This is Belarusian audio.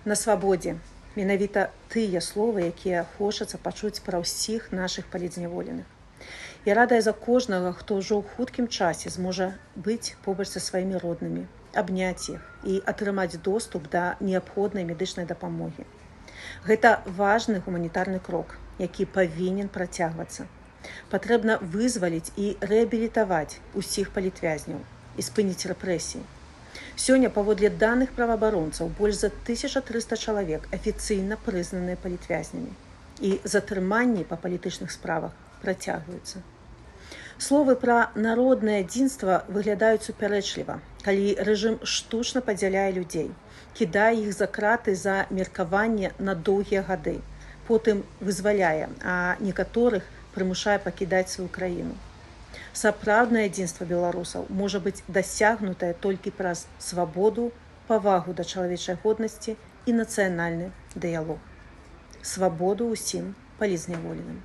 На свабодзе менавіта тыя словы, якія хочацца пачуць пра ўсіх нашых палізняволеных. Я радая за кожнага, хто ўжо ў хуткім часе зможа быць побач са сваімі роднымі, абняць іх і атрымаць доступ да неабходнай медычнай дапамогі. Гэта важны гуманітарны крок, які павінен працягвацца. Патрэбна вызваліць і рэабілітаваць усіх палітвязняў і спыніць рэпрэсіі. Сёння, паводле даных праваабаронцаў, больш за 1300 чалавек афіцыйна прызнаныя палітвязнямі, і затрыманні па палітычных справах працягваюцца. Словы пра народнае адзінства выглядаюць супярэчліва, калі рэжым штучна падзяляе людзей, кідае іх за краты за меркаванне на доўгія гады, потым вызваляе, а некаторых прымушае пакідаць сваю краіну. Сапраўднае адзінства беларусаў можа быць дасягнутае толькі праз свабоду, павагу да чалавечай годнасці і нацыянальны дыялог. Свабоду ўсім палізняволеным.